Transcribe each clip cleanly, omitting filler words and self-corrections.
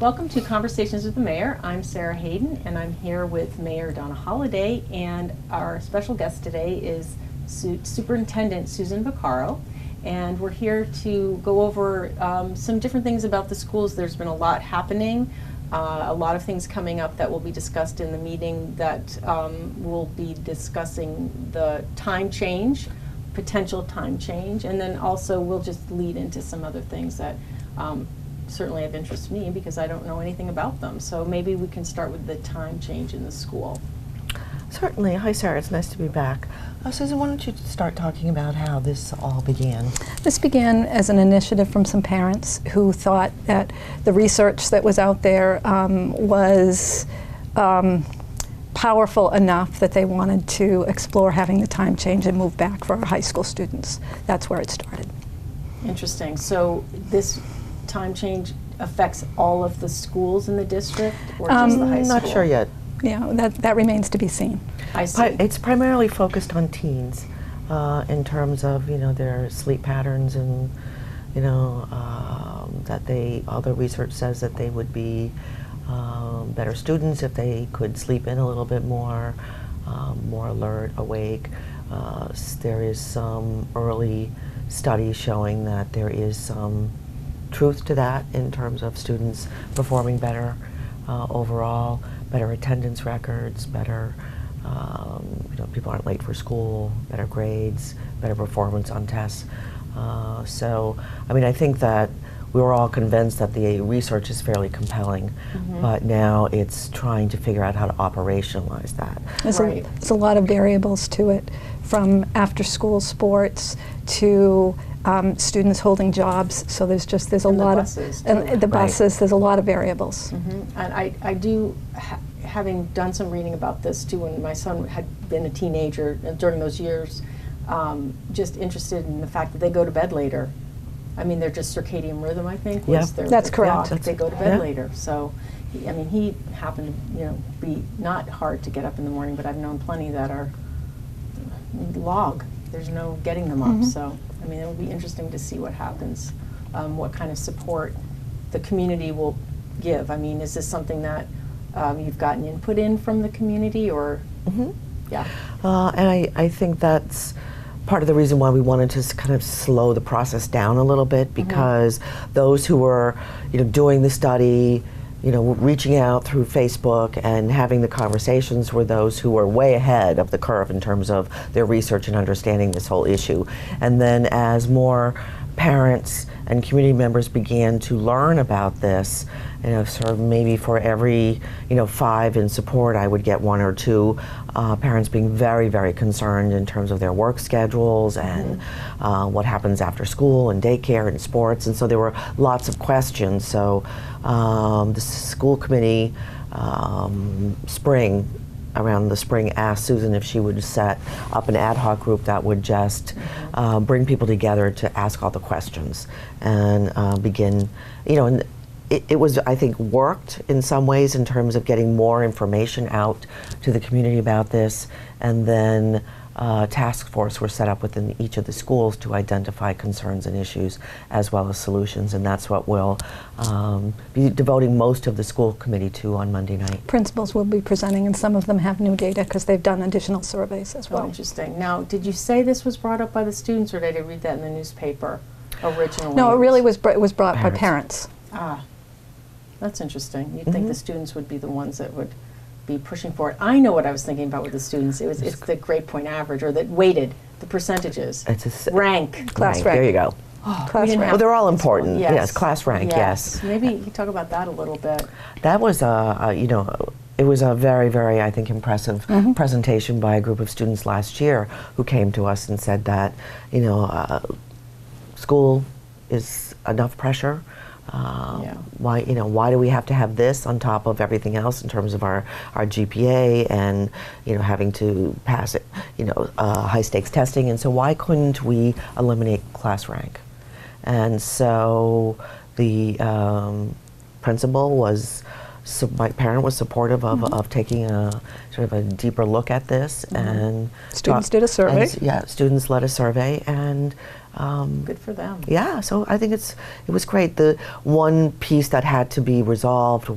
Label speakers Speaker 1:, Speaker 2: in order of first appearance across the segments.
Speaker 1: Welcome to Conversations with the Mayor. I'm Sarah Hayden, and I'm here with Mayor Donna Holaday, and our special guest today is Superintendent Susan Vicaro, and we're here to go over some different things about the schools. There's been a lot happening, a lot of things coming up that will be discussed in the meeting that we'll be discussing the time change, potential time change, and then also we'll just lead into some other things that certainly of interest to me because I don't know anything about them. So maybe we can start with the time change in the school.
Speaker 2: Certainly. Hi, Sarah. It's nice to be back. Susan, why don't you start talking about how this all began?
Speaker 3: This began as an initiative from some parents who thought that the research that was out there was powerful enough that they wanted to explore having the time change and move back for our high school students. That's where it started.
Speaker 1: Interesting. So this time change affects all of the schools in the district or just the high school?
Speaker 2: Not sure yet.
Speaker 3: Yeah, that remains to be seen.
Speaker 1: I see.
Speaker 2: It's primarily focused on teens in terms of, their sleep patterns and, that all the research says that they would be better students if they could sleep in a little bit more, more alert, awake. There is some early studies showing that there is some truth to that in terms of students performing better overall, better attendance records, better, people aren't late for school, better grades, better performance on tests. I think that we were all convinced that the research is fairly compelling, but now it's trying to figure out how to operationalize that.
Speaker 3: There's a lot of variables to it, from after-school sports to students holding jobs. So there's a lot of the buses. There's a lot of variables.
Speaker 1: And I do, having done some reading about this too, when my son had been a teenager during those years, just interested in the fact that they go to bed later. I mean, they're just circadian rhythm, I think.
Speaker 3: Yeah, that's correct.
Speaker 1: They go to bed later. So, he happened to, be not hard to get up in the morning, but I've known plenty that are log. There's no getting them up. So, it will be interesting to see what happens, what kind of support the community will give. Is this something that you've gotten input in from the community, or? Yeah.
Speaker 2: And I think that's part of the reason why we wanted to kind of slow the process down a little bit, because those who were, doing the study, reaching out through Facebook and having the conversations were those who were way ahead of the curve in terms of their research and understanding this whole issue. And then as more parents and community members began to learn about this, sort of maybe for every, 5 in support, I would get 1 or 2 parents being very, very concerned in terms of their work schedules and what happens after school and daycare and sports. And so there were lots of questions. So the school committee around the spring asked Susan if she would set up an ad hoc group that would just bring people together to ask all the questions and begin, and it was, I think, worked in some ways in terms of getting more information out to the community about this, and then task force were set up within each of the schools to identify concerns and issues as well as solutions, and that's what we'll be devoting most of the school committee to on Monday night.
Speaker 3: Principals will be presenting, and some of them have new data because they've done additional surveys as well.
Speaker 1: Oh, interesting. Now, did you say this was brought up by the students, or did I read that in the newspaper originally?
Speaker 3: No, it really was brought by parents.
Speaker 1: Ah, that's interesting. You'd think the students would be the ones that would be pushing for it. I know what I was thinking about with the students. It's the grade point average, or the weighted, the percentages.
Speaker 2: It's
Speaker 1: rank.
Speaker 3: Class rank.
Speaker 2: There you go.
Speaker 1: Oh,
Speaker 3: class rank.
Speaker 2: Well, they're all important. Yes, class rank, yes.
Speaker 1: Maybe you could talk about that a little bit.
Speaker 2: That was, it was a very, very, I think, impressive presentation by a group of students last year who came to us and said that, school is enough pressure. Why do we have to have this on top of everything else in terms of our GPA and having to pass it, high stakes testing, and so why couldn't we eliminate class rank? And so the principal was, my parent was supportive of taking a sort of a deeper look at this, and
Speaker 3: students did a survey.
Speaker 2: Students led a survey, and
Speaker 1: Good for them.
Speaker 2: Yeah, so I think it was great. The one piece that had to be resolved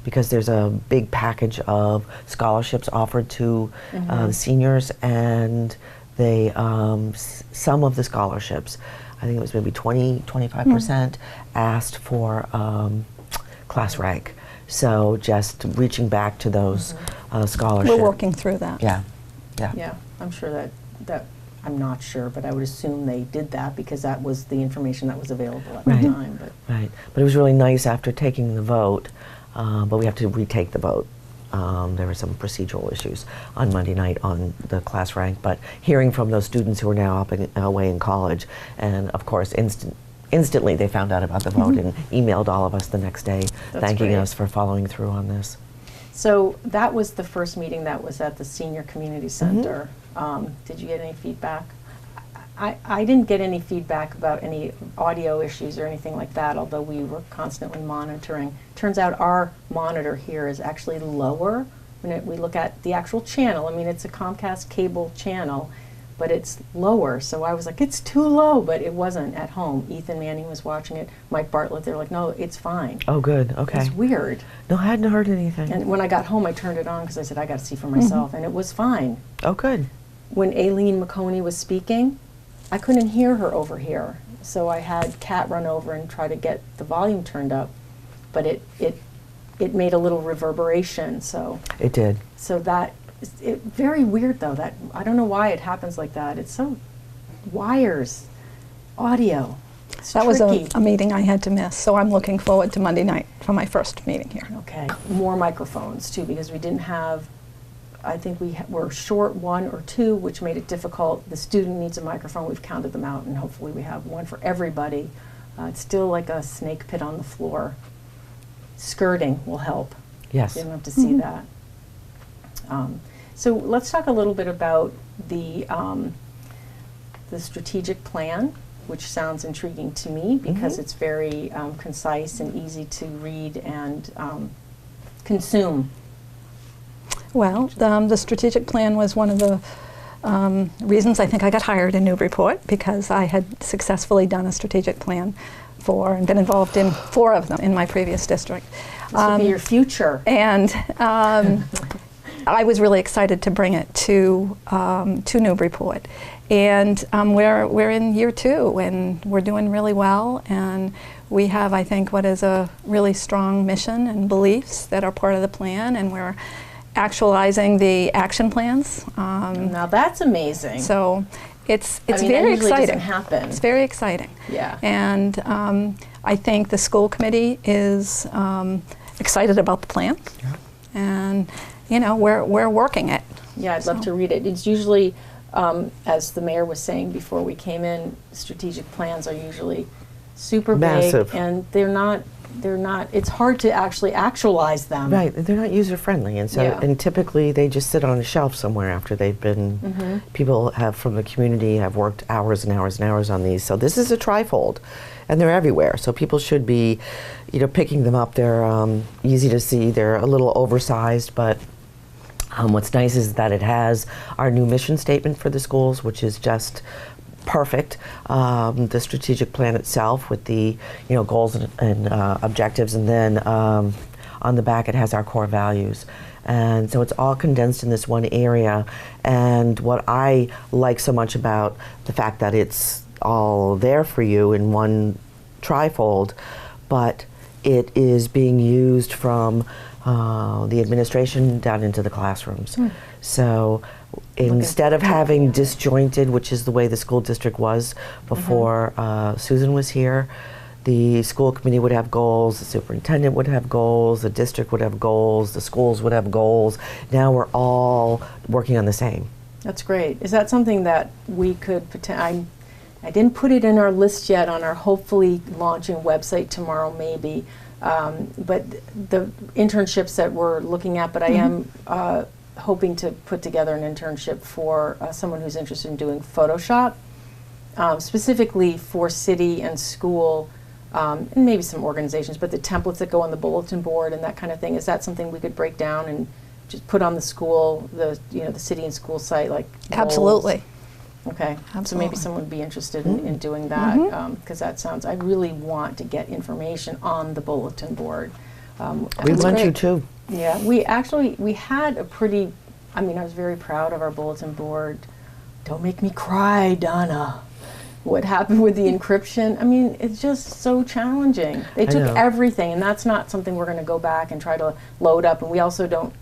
Speaker 2: because there's a big package of scholarships offered to the seniors, and they some of the scholarships, I think it was maybe 25% asked for class rank. So just reaching back to those scholarships.
Speaker 3: We're working through that.
Speaker 2: Yeah.
Speaker 1: Yeah, I'm sure that I'm not sure, but I would assume they did that because that was the information that was available at the time.
Speaker 2: Right, but it was really nice after taking the vote, but we have to retake the vote. There were some procedural issues on Monday night on the class rank, but hearing from those students who are now up and away in college, and of course instantly they found out about the vote and emailed all of us the next day thanking us for following through on this.
Speaker 1: So that was the first meeting that was at the Senior Community Center. Did you get any feedback? I didn't get any feedback about any audio issues or anything like that, although we were constantly monitoring. Turns out our monitor here is actually lower when we look at the actual channel. I mean, it's a Comcast cable channel, but it's lower. So I was like, it's too low, but it wasn't at home. Ethan Manning was watching it. Mike Bartlett, they're like, no, it's fine.
Speaker 2: Oh, good. Okay.
Speaker 1: It's weird.
Speaker 2: No, I hadn't heard anything.
Speaker 1: And when I got home, I turned it on because I said, I got to see for myself, and it was fine.
Speaker 2: Oh, good.
Speaker 1: When Aileen McConey was speaking, I couldn't hear her over here. So I had Kat run over and try to get the volume turned up, but it made a little reverberation. So
Speaker 2: it did.
Speaker 1: So that very weird though. That I don't know why it happens like that. It's so wires, audio. It's
Speaker 3: that
Speaker 1: tricky.
Speaker 3: was a meeting I had to miss. So I'm looking forward to Monday night for my first meeting here.
Speaker 1: Okay, more microphones too, because we didn't have. I think we were short one or two, which made it difficult. The student needs a microphone. We've counted them out, and hopefully we have one for everybody. It's still like a snake pit on the floor. Skirting will help.
Speaker 2: Yes.
Speaker 1: You don't have to see that. So let's talk a little bit about the strategic plan, which sounds intriguing to me because it's very concise and easy to read and consume.
Speaker 3: Well, the strategic plan was one of the reasons I think I got hired in Newburyport, because I had successfully done a strategic plan and been involved in 4 of them in my previous district.
Speaker 1: This will be your future.
Speaker 3: And I was really excited to bring it to Newburyport. And we're in year 2, and we're doing really well. And we have, I think, what is a really strong mission and beliefs that are part of the plan, and we're actualizing the action plans.
Speaker 1: Now that's amazing.
Speaker 3: So it's
Speaker 1: I mean,
Speaker 3: very
Speaker 1: that usually
Speaker 3: exciting.
Speaker 1: doesn't happen.
Speaker 3: It's very exciting.
Speaker 1: Yeah.
Speaker 3: And I think the school committee is excited about the plan, and you know we're working it.
Speaker 1: Yeah, I'd love to read it. It's usually, as the mayor was saying before we came in, strategic plans are usually super
Speaker 2: massive,
Speaker 1: big, and they're not. It's hard to actually actualize them.
Speaker 2: Right, they're not user friendly, and so and typically they just sit on a shelf somewhere after they've been. People from the community have worked hours and hours and hours on these. So this is a trifold, and they're everywhere. So people should be, picking them up. They're easy to see. They're a little oversized, but what's nice is that it has our new mission statement for the schools, which is just perfect. The strategic plan itself with the goals and objectives, and then on the back it has our core values. And so it's all condensed in this one area. And what I like so much about the fact that it's all there for you in one trifold, but it is being used from the administration down into the classrooms. So instead of having disjointed, which is the way the school district was before Susan was here, the school committee would have goals, the superintendent would have goals, the district would have goals, the schools would have goals. Now we're all working on the same.
Speaker 1: That's great. Is that something that we could I didn't put it in our list yet on our hopefully launching website tomorrow maybe, but the internships that we're looking at, but I am hoping to put together an internship for someone who's interested in doing Photoshop, specifically for city and school, and maybe some organizations, but the templates that go on the bulletin board and that kind of thing. Is that something we could break down and just put on the school, the city and school site, like
Speaker 3: Absolutely.
Speaker 1: Okay, so maybe
Speaker 3: Absolutely.
Speaker 1: someone would be interested in doing that, because that sounds, I really want to get information on the bulletin board.
Speaker 2: We
Speaker 3: That's
Speaker 2: want you
Speaker 3: great.
Speaker 2: to.
Speaker 1: Yeah, we had a pretty, I mean, I was very proud of our bulletin board. Don't make me cry, Donna. What happened with the encryption? I mean, it's just so challenging. They took
Speaker 2: know.
Speaker 1: everything, and that's not something we're going to go back and try to load up. And we also don't,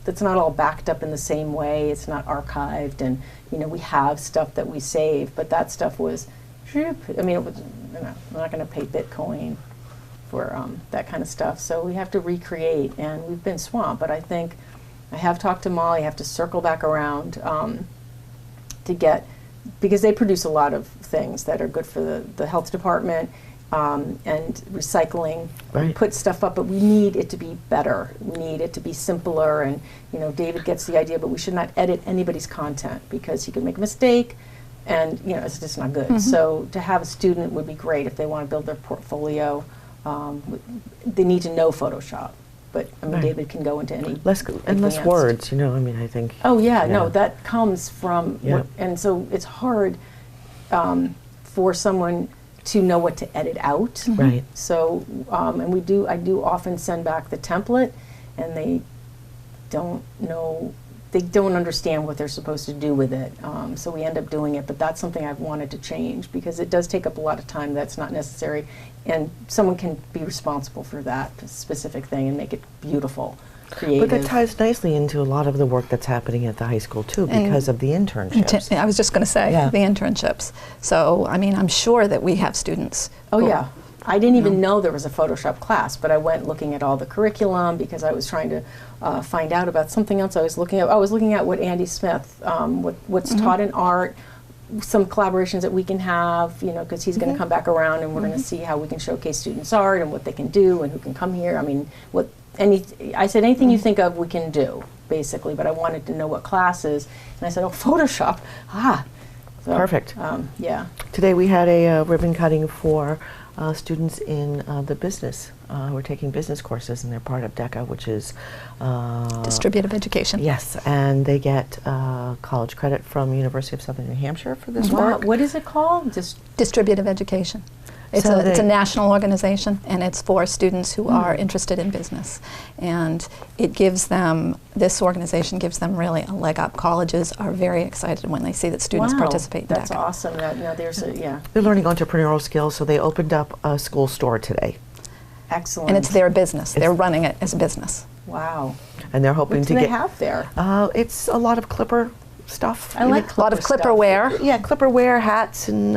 Speaker 1: it's not all backed up in the same way. It's not archived, and we have stuff that we save, but that stuff was, I mean, it was, we're not going to pay Bitcoin for that kind of stuff. So we have to recreate, and we've been swamped. But I think I have talked to Molly. I have to circle back around to get, because they produce a lot of things that are good for the health department and recycling.
Speaker 2: Right.
Speaker 1: We put stuff up, but we need it to be better. We need it to be simpler. And David gets the idea, but we should not edit anybody's content because he could make a mistake, and it's just not good. So to have a student would be great if they want to build their portfolio. They need to know Photoshop, but I mean,
Speaker 2: Right.
Speaker 1: David can go into any
Speaker 2: Less
Speaker 1: advanced.
Speaker 2: words, I mean, I think.
Speaker 1: Oh yeah, no, that comes from,
Speaker 2: Yeah.
Speaker 1: and so it's hard for someone to know what to edit out.
Speaker 2: Right.
Speaker 1: So, and I do often send back the template, and they don't know, they don't understand what they're supposed to do with it. So we end up doing it, but that's something I've wanted to change because it does take up a lot of time that's not necessary, and someone can be responsible for that specific thing and make it beautiful, creative.
Speaker 2: But that ties nicely into a lot of the work that's happening at the high school too,
Speaker 3: And
Speaker 2: because of the internships.
Speaker 3: I was just going to say,
Speaker 2: Yeah.
Speaker 3: the internships. So, I mean, I'm sure that we have students.
Speaker 1: Oh
Speaker 3: who-
Speaker 1: yeah, I didn't even know there was a Photoshop class, but I went looking at all the curriculum because I was trying to find out about something else. I was looking at what Andy Smith, what's taught in art, some collaborations that we can have, because he's going to come back around, and we're going to see how we can showcase students' art and what they can do and who can come here. I mean, I said anything you think of, we can do basically, but I wanted to know what classes, and I said, oh, Photoshop, So,
Speaker 2: Perfect.
Speaker 1: Yeah.
Speaker 2: Today we had a ribbon cutting for students in the business. We're taking business courses, and they're part of DECA, which is
Speaker 3: Distributive education.
Speaker 2: yes, and they get college credit from University of Southern New Hampshire for this
Speaker 1: Wow,
Speaker 2: work.
Speaker 1: what is it called? Just
Speaker 3: Distributive education. It's
Speaker 2: So
Speaker 3: a
Speaker 2: they-
Speaker 3: national organization, and it's for students who are interested in business. And it gives them, this organization gives them really a leg up. Colleges are very excited when they see that students
Speaker 1: wow,
Speaker 3: participate in
Speaker 1: that's
Speaker 3: DECA.
Speaker 1: awesome. There's a, yeah,
Speaker 2: They're learning entrepreneurial skills, so they opened up a school store today,
Speaker 1: excellent.
Speaker 3: And it's their business. They're running it as a business.
Speaker 1: Wow.
Speaker 2: and they're hoping
Speaker 1: What
Speaker 2: to
Speaker 1: do they
Speaker 2: get.
Speaker 1: have there?
Speaker 2: It's a lot of Clipper stuff.
Speaker 1: I like
Speaker 3: A lot of
Speaker 1: Clipper
Speaker 3: Clipper
Speaker 1: stuff.
Speaker 3: wear.
Speaker 2: Yeah, Clipper wear, hats, and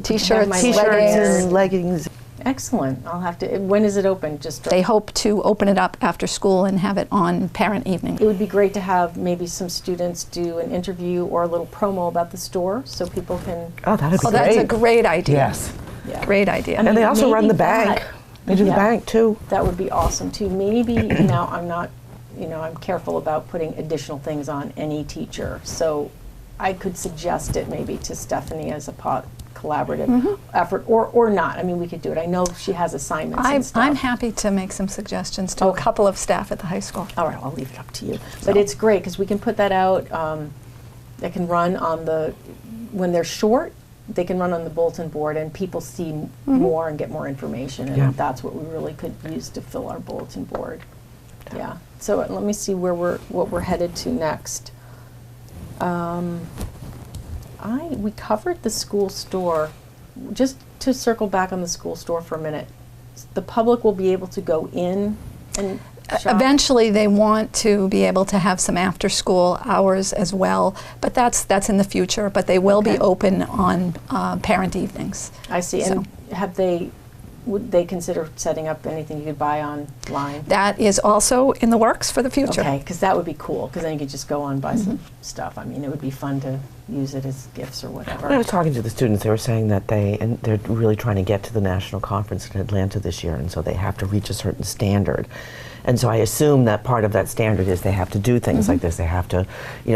Speaker 3: T-shirts,
Speaker 1: my
Speaker 2: t-shirts
Speaker 3: leggings.
Speaker 2: and leggings.
Speaker 1: Excellent. I'll have to. When is it open? Just
Speaker 3: They hope to open it up after school and have it on parent evening.
Speaker 1: It would be great to have maybe some students do an interview or a little promo about the store, so people can.
Speaker 2: Oh, that'd be
Speaker 3: Oh,
Speaker 2: great.
Speaker 3: that's a great idea.
Speaker 2: Yes.
Speaker 1: Yeah.
Speaker 3: Great idea.
Speaker 2: And they also run
Speaker 1: maybe
Speaker 2: the bank.
Speaker 1: that-
Speaker 2: They do the
Speaker 1: Yeah.
Speaker 2: bank too.
Speaker 1: That would be awesome too. Maybe now I'm not, I'm careful about putting additional things on any teacher. So I could suggest it maybe to Stephanie as a collaborative effort, or not. I mean, we could do it. I know she has assignments and stuff.
Speaker 3: I'm happy to make some suggestions to a
Speaker 1: Okay.
Speaker 3: couple of staff at the high school.
Speaker 1: All right, I'll leave it up to you. But it's great because we can put that out. They can run on when they're short, they can run on the bulletin board, and people see more and get more information. And
Speaker 2: Yeah.
Speaker 1: that's what we really could use to fill our bulletin board. Yeah. So let me see what we're headed to next. We covered the school store. Just to circle back on the school store for a minute, the public will be able to go in and shop?
Speaker 3: Eventually, they want to be able to have some after-school hours as well, but that's in the future. But they will be
Speaker 1: Okay.
Speaker 3: open on parent evenings.
Speaker 1: I see.
Speaker 3: So-
Speaker 1: And would they consider setting up anything you could buy online?
Speaker 3: That is also in the works for the future.
Speaker 1: Okay, because that would be cool, because then you could just go on and buy some stuff. I mean, it would be fun to use it as gifts or whatever.
Speaker 2: When I was talking to the students, they were saying that they're really trying to get to the national conference in Atlanta this year, and so they have to reach a certain standard. And so I assume that part of that standard is they have to do things like this. They have to,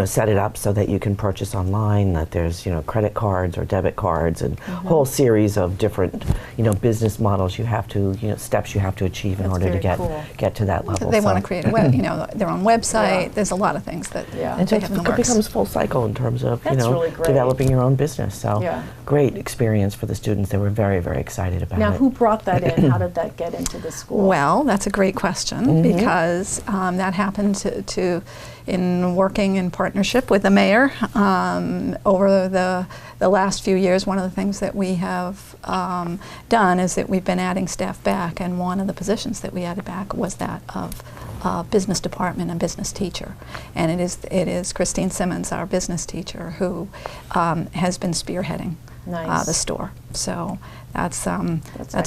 Speaker 2: set it up so that you can purchase online, that there's, credit cards or debit cards and whole series of different, business models you have to, steps you have to achieve in order to get to that level.
Speaker 3: They want to create a their own website. There's a lot of things that
Speaker 2: and so
Speaker 3: they have in the
Speaker 2: it
Speaker 3: works.
Speaker 2: becomes full cycle in terms of,
Speaker 1: really great.
Speaker 2: developing your own business. So great experience for the students. They were very, very excited about it.
Speaker 1: Now, who brought that in? How did that get into the school?
Speaker 3: Well, that's a great question because that happened to in working in partnership with the mayor over the last few years. One of the things that we have done is that we've been adding staff back, and one of the positions that we added back was that of business department and business teacher, and it is Christine Simmons, our business teacher, who has been spearheading the store. So that's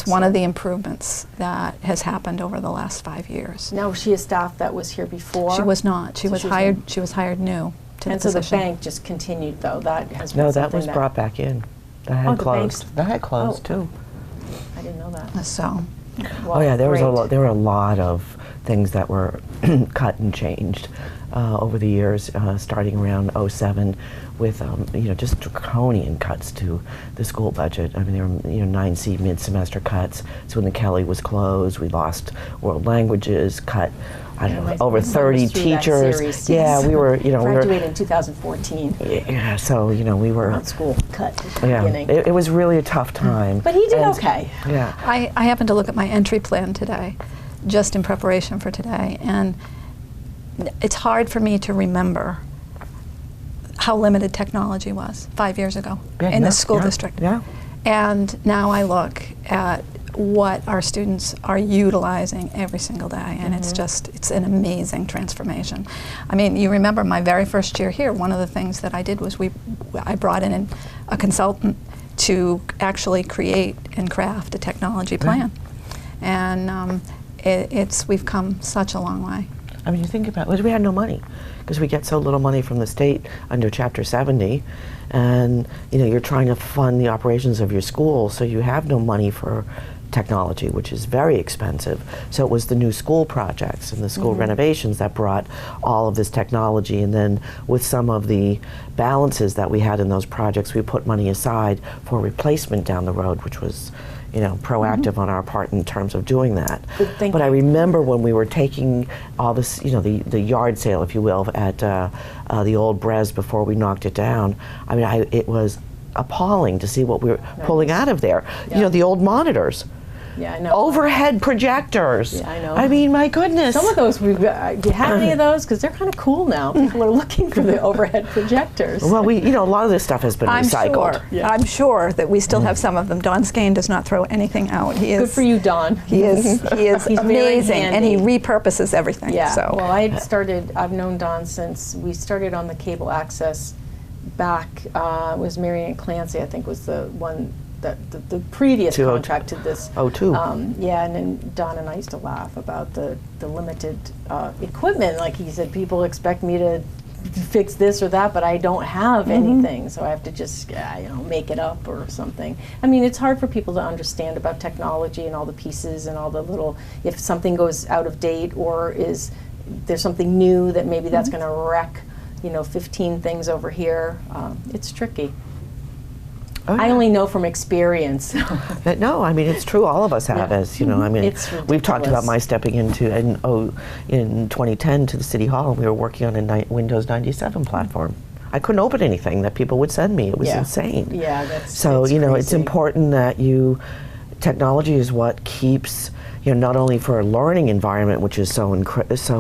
Speaker 3: one of the improvements that has happened over the last 5 years.
Speaker 1: Now, was she a staff that was here before?
Speaker 3: She was not. She was hired. She was hired new to the position.
Speaker 1: And so the bank just continued, though. That has been
Speaker 2: no, that was brought back in. That had closed. That had closed too.
Speaker 1: I didn't know that.
Speaker 3: So.
Speaker 1: Well,
Speaker 2: there were a lot of things that were cut and changed over the years, starting around '07, with just draconian cuts to the school budget. I mean, there were 9C mid-semester cuts. So when the Kelly was closed, we lost world languages, cut over 30 teachers.
Speaker 1: Series,
Speaker 2: yeah, we were
Speaker 1: graduated in 2014.
Speaker 2: Yeah, so we were
Speaker 1: not school cut.
Speaker 2: Yeah, it was really a tough time.
Speaker 1: But he did okay.
Speaker 2: Yeah,
Speaker 3: I happened to look at my entry plan today, just in preparation for today, and it's hard for me to remember how limited technology was 5 years ago in the school district.
Speaker 2: Yeah.
Speaker 3: And now I look at what our students are utilizing every single day, and it's an amazing transformation. I mean, you remember my very first year here, one of the things that I did was I brought in a consultant to actually create and craft a technology plan. And we've come such a long way.
Speaker 2: I mean, you think about it, we had no money because we get so little money from the state under Chapter 70, and you're trying to fund the operations of your school, so you have no money for technology, which is very expensive. So it was the new school projects and the school renovations that brought all of this technology, and then with some of the balances that we had in those projects, we put money aside for replacement down the road, which was proactive on our part in terms of doing that. But I remember when we were taking all this, the yard sale, if you will, at the old Brez before we knocked it down. I mean, it was appalling to see what we were pulling out of there.
Speaker 1: Yeah.
Speaker 2: The old monitors.
Speaker 1: Yeah, I know.
Speaker 2: Overhead projectors.
Speaker 1: Yeah, I know.
Speaker 2: I mean, my goodness.
Speaker 1: Some of those, do you have any of those? Because they're kind of cool now. People are looking for the overhead projectors.
Speaker 2: Well, a lot of this stuff has been recycled.
Speaker 3: I'm sure that we still have some of them. Don Skane does not throw anything out.
Speaker 1: Good for you, Don.
Speaker 3: He is He's amazing, and he repurposes everything.
Speaker 1: Yeah.
Speaker 3: So.
Speaker 1: Well, I've known Don since we started on the cable access back. It was Mary Ann Clancy, I think, was the one. The previous contract to this. And then Don and I used to laugh about the limited equipment. Like he said, people expect me to fix this or that, but I don't have anything, so I have to just make it up or something. I mean, it's hard for people to understand about technology and all the pieces and all the little, if something goes out of date or there's something new that maybe that's going to wreck 15 things over here. It's tricky.
Speaker 2: Oh, yeah.
Speaker 1: I only know from experience.
Speaker 2: No, I mean, it's true. All of us have, as I mean, we've talked about my stepping into in 2010 to the City Hall, and we were working on a Windows 97 platform. I couldn't open anything that people would send me. It was insane.
Speaker 1: Yeah, that's
Speaker 2: so.
Speaker 1: It's
Speaker 2: it's important that technology is what keeps. Not only for a learning environment, which is so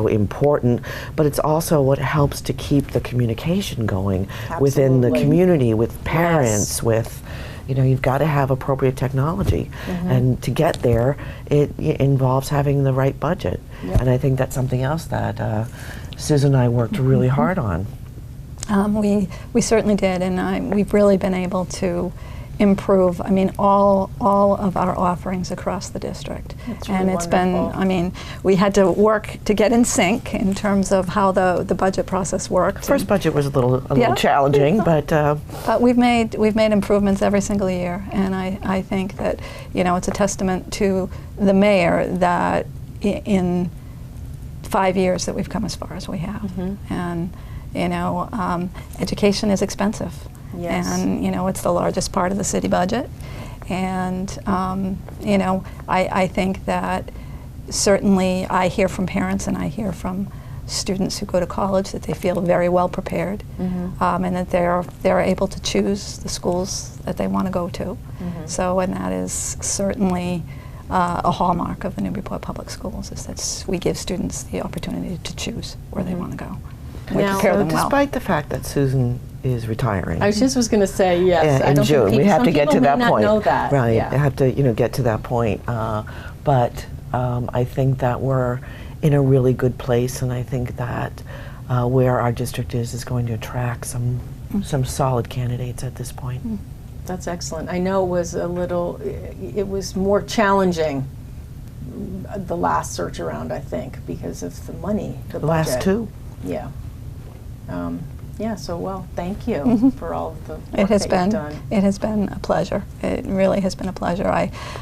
Speaker 2: important, but it's also what helps to keep the communication going within the community, with parents, with, you've got to have appropriate technology. And to get there, it involves having the right budget. And I think that's something else that Susan and I worked really hard on.
Speaker 3: We certainly did, and we've really been able to improve, I mean, all of our offerings across the district.
Speaker 1: That's really
Speaker 3: and it's
Speaker 1: wonderful.
Speaker 3: been, I mean, we had to work to get in sync in terms of how the budget process worked.
Speaker 2: First budget was a little challenging, but
Speaker 3: we've made improvements every single year, and I think that it's a testament to the mayor that in 5 years that we've come as far as we have. And, you know, education is expensive.
Speaker 1: Yes.
Speaker 3: And, you know, it's the largest part of the city budget. And, you know, I think that certainly I hear from parents and I hear from students who go to college that they feel very well prepared, and that they're able to choose the schools that they want to go to. So, and that is certainly a hallmark of the Newburyport Public Schools, is that we give students the opportunity to choose where they want to go. We
Speaker 1: Now,
Speaker 3: prepare them well.
Speaker 2: Despite the fact that Susan is retiring.
Speaker 1: I just was going to say, yes. I
Speaker 2: In
Speaker 1: don't
Speaker 2: June,
Speaker 1: think
Speaker 2: we have to get to that
Speaker 1: some people may not know that.
Speaker 2: Right,
Speaker 1: Yeah.
Speaker 2: I have to, you know, get to that point. But I think that we're in a really good place, and I think that where our district is going to attract some solid candidates at this point.
Speaker 1: That's excellent. I know it was it was more challenging the last search around, I think, because of the money, the budget.
Speaker 2: Last two.
Speaker 1: Yeah. Yeah, so, well, thank you for all of the work that you've done.
Speaker 3: It has been a pleasure. It really has been a pleasure.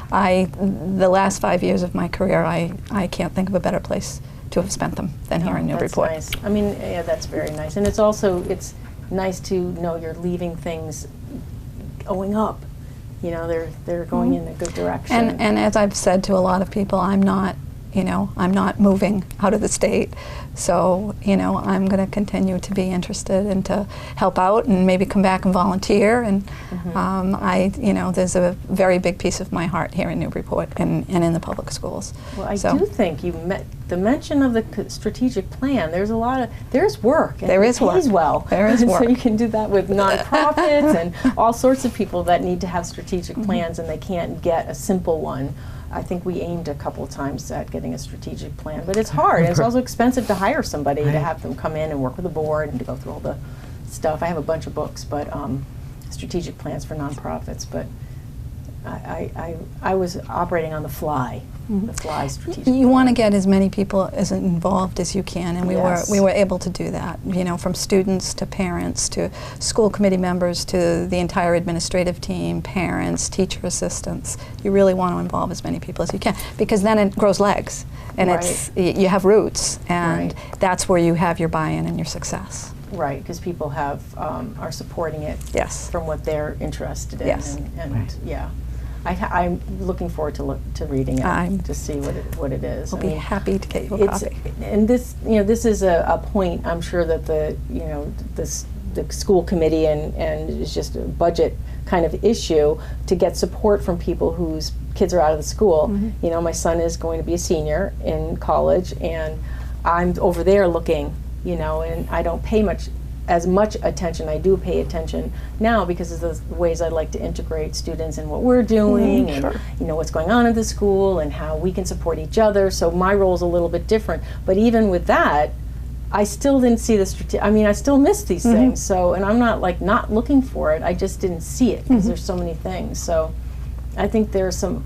Speaker 3: The last 5 years of my career, I can't think of a better place to have spent them than here in Newburyport.
Speaker 1: That's nice. I mean, yeah, that's very nice. And it's also, it's nice to know you're leaving things going up. You know, they're going in a good direction.
Speaker 3: And as I've said to a lot of people, I'm not moving out of the state. So, you know, I'm going to continue to be interested and to help out and maybe come back and volunteer. And you know, there's a very big piece of my heart here in Newburyport and in the public schools.
Speaker 1: Well, I do think the mention of the strategic plan, there's work. And
Speaker 3: there is work.
Speaker 1: It pays well.
Speaker 3: There is work.
Speaker 1: So you can do that with nonprofits and all sorts of people that need to have strategic plans and they can't get a simple one. I think we aimed a couple times at getting a strategic plan, but it's hard. It's also expensive to hire somebody to have them come in and work with the board and to go through all the stuff. I have a bunch of books, but strategic plans for nonprofits. But I was operating on the fly, the fly strategic.
Speaker 3: You want to get as many people as involved as you can, and we were able to do that. You know, from students to parents to school committee members to the entire administrative team, parents, teacher assistants. You really want to involve as many people as you can, because then it grows legs, and you have roots, and that's where you have your buy-in and your success.
Speaker 1: Right, because people are supporting it from what they're interested in.
Speaker 3: Yes.
Speaker 1: And yeah. I'm looking forward to reading it to see what it is.
Speaker 3: I'll be happy to get you a copy.
Speaker 1: And this, you know, this is a point I'm sure that the school committee and it's just a budget kind of issue to get support from people whose kids are out of the school. You know, my son is going to be a senior in college, and I'm over there looking, you know, and I don't pay as much attention. I do pay attention now because of the ways I like to integrate students in what we're doing and you know what's going on at the school and how we can support each other. So my role is a little bit different. But even with that, I still didn't see I still miss these things. So, and I'm not looking for it. I just didn't see it because there's so many things. So I think there's some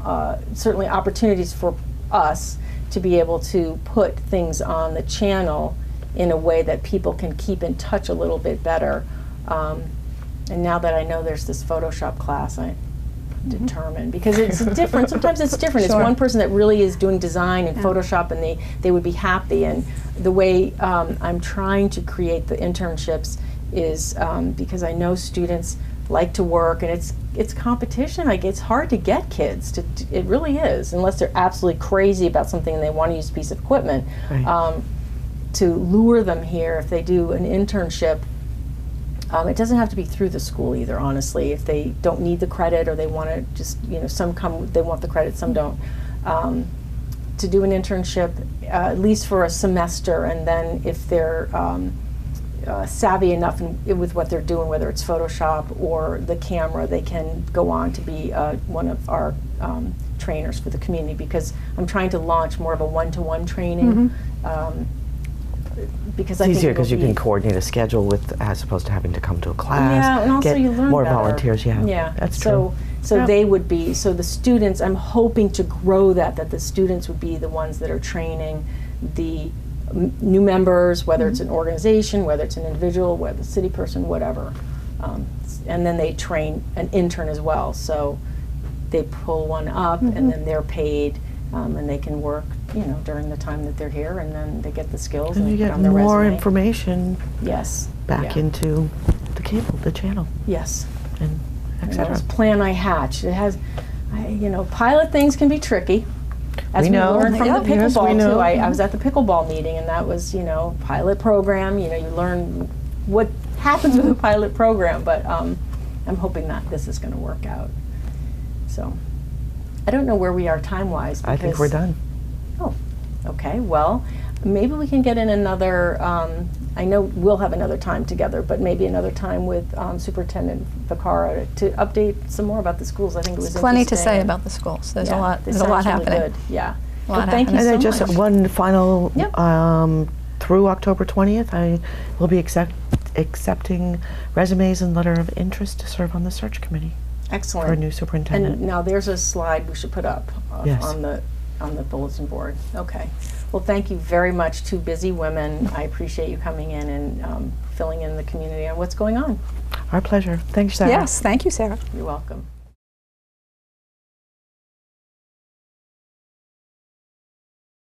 Speaker 1: certainly opportunities for us to be able to put things on the channel in a way that people can keep in touch a little bit better. And now that I know there's this Photoshop class, I'm determined, because it's different. Sometimes it's different. It's one person that really is doing design and Photoshop, and they would be happy. And the way I'm trying to create the internships is because I know students like to work, and it's competition. Like, it's hard to get kids to. It really is, unless they're absolutely crazy about something and they want to use a piece of equipment. To lure them here, if they do an internship, it doesn't have to be through the school either, honestly. If they don't need the credit, or they want to just, you know, some come, they want the credit, some don't. To do an internship, at least for a semester, and then if they're savvy enough with what they're doing, whether it's Photoshop or the camera, they can go on to be one of our trainers for the community, because I'm trying to launch more of a one-to-one training. Because
Speaker 2: it's easier because you can coordinate a schedule as opposed to having to come to a class.
Speaker 1: Yeah, and also you learn
Speaker 2: more
Speaker 1: better.
Speaker 2: Volunteers. Yeah, that's true.
Speaker 1: So they would be, so the students, I'm hoping to grow that the students would be the ones that are training the new members, whether it's an organization, whether it's an individual, whether it's a city person, whatever. And then they train an intern as well. So they pull one up, and then they're paid and they can work, during the time that they're here, and then they get the skills
Speaker 2: And
Speaker 1: and
Speaker 2: you
Speaker 1: put
Speaker 2: get
Speaker 1: on their
Speaker 2: more
Speaker 1: resume.
Speaker 2: information
Speaker 1: Yes.
Speaker 2: back
Speaker 1: yeah.
Speaker 2: into the cable, the channel,
Speaker 1: Yes.
Speaker 2: and et
Speaker 1: And that
Speaker 2: cetera.
Speaker 1: was a plan I hatched. It has, pilot things can be tricky. As
Speaker 2: We
Speaker 1: we
Speaker 2: know.
Speaker 1: learned from the
Speaker 2: Yep. Yes, we
Speaker 1: pickleball
Speaker 2: know.
Speaker 1: too. I was at the pickleball meeting, and that was, pilot program. You learn what happens with a pilot program. But I'm hoping that this is going to work out. So I don't know where we are time-wise.
Speaker 2: I think we're done.
Speaker 1: Oh, okay. Well, maybe we can get in another. I know we'll have another time together, but maybe another time with Superintendent Vicaro to update some more about the schools. I think it was
Speaker 3: There's plenty to
Speaker 1: interesting.
Speaker 3: say about the schools. There's
Speaker 1: Yeah,
Speaker 3: a lot.
Speaker 1: this
Speaker 3: There's a lot
Speaker 1: sounds really
Speaker 3: happening.
Speaker 1: good. Yeah.
Speaker 3: A lot
Speaker 1: Well, thank you
Speaker 2: And
Speaker 1: so
Speaker 2: then just
Speaker 1: much.
Speaker 2: one final,
Speaker 1: Yep.
Speaker 2: through October 20th, I will be accepting resumes and letter of interest to serve on the search committee
Speaker 1: Excellent.
Speaker 2: for a new superintendent.
Speaker 1: And now there's a slide we should put up
Speaker 2: Yes.
Speaker 1: on the bulletin board. Okay. Well, thank you very much, two busy women. I appreciate you coming in and filling in the community on what's going on.
Speaker 2: Our pleasure. Thanks, Sarah.
Speaker 3: Yes, thank you, Sarah.
Speaker 1: You're welcome.